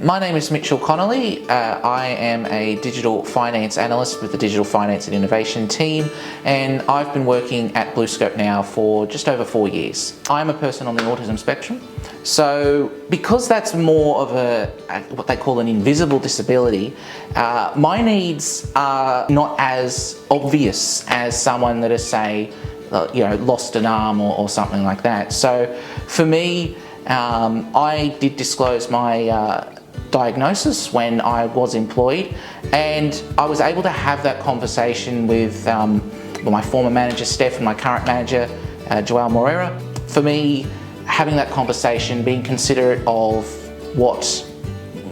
My name is Mitchell Connelly. I am a digital finance analyst with the Digital Finance and Innovation team, and I've been working at BlueScope now for just over 4 years. I'm a person on the autism spectrum, so because that's more of what they call an invisible disability, my needs are not as obvious as someone that has, say, lost an arm or something like that. So for me, I did disclose my diagnosis when I was employed, and I was able to have that conversation with my former manager Steph and my current manager Joao Moreira. For me, having that conversation, being considerate of what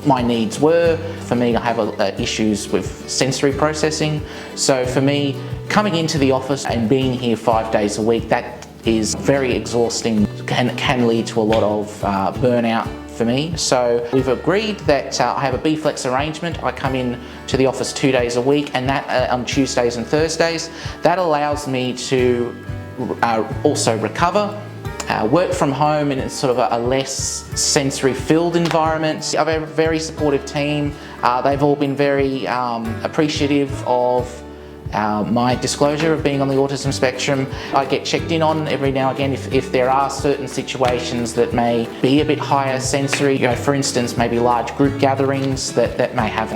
my needs were. For me, I have issues with sensory processing, so for me, coming into the office and being here 5 days a week, that is very exhausting, can lead to a lot of burnout for me. So we've agreed that I have a B-Flex arrangement. I come in to the office 2 days a week, and that on Tuesdays and Thursdays. That allows me to also recover, work from home in sort of a less sensory-filled environment. I have a very supportive team. They've all been very appreciative of my disclosure of being on the autism spectrum. I get checked in on every now and again if there are certain situations that may be a bit higher sensory. For instance, maybe large group gatherings that may have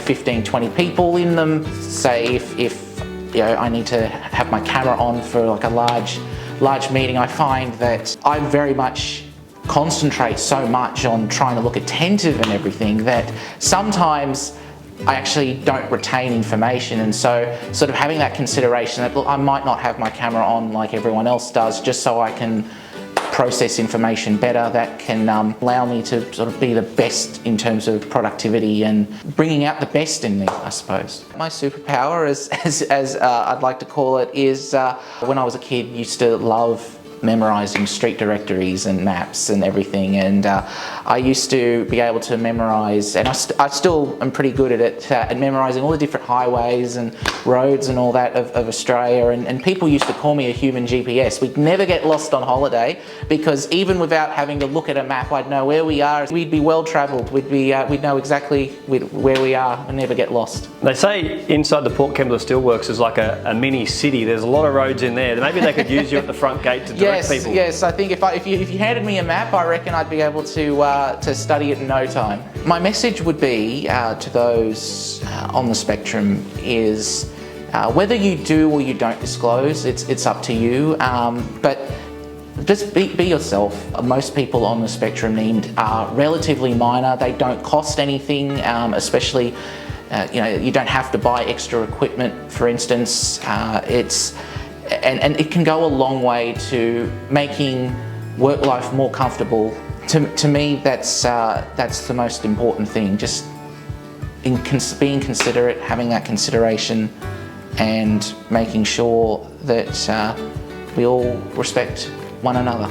15, 20 people in them. Say if I need to have my camera on for a large meeting, I find that I very much concentrate so much on trying to look attentive and everything that sometimes I actually don't retain information, and so sort of having that consideration that, look, I might not have my camera on like everyone else does, just so I can process information better, that can allow me to sort of be the best in terms of productivity and bringing out the best in me, I suppose. My superpower, as I'd like to call it, is when I was a kid, used to love memorising street directories and maps and everything, and I used to be able to memorise, and I still am pretty good at it, at memorising all the different highways and roads and all that of Australia, and people used to call me a human GPS. We'd never get lost on holiday because even without having to look at a map, I'd know where we are. We'd be well travelled, we'd know exactly where we are and never get lost. They say inside the Port Kembla Steelworks is like a mini city. There's a lot of roads in there. Maybe they could use you at the front gate to direct people. Yes, I think if you handed me a map, I reckon I'd be able to study it in no time. My message would be to those on the spectrum is whether you do or you don't disclose, it's up to you, but just be yourself. Most people on the spectrum need are relatively minor. They don't cost anything, especially you don't have to buy extra equipment, for instance. And it can go a long way to making work life more comfortable. To me, that's the most important thing. Just being considerate, having that consideration, and making sure that we all respect one another.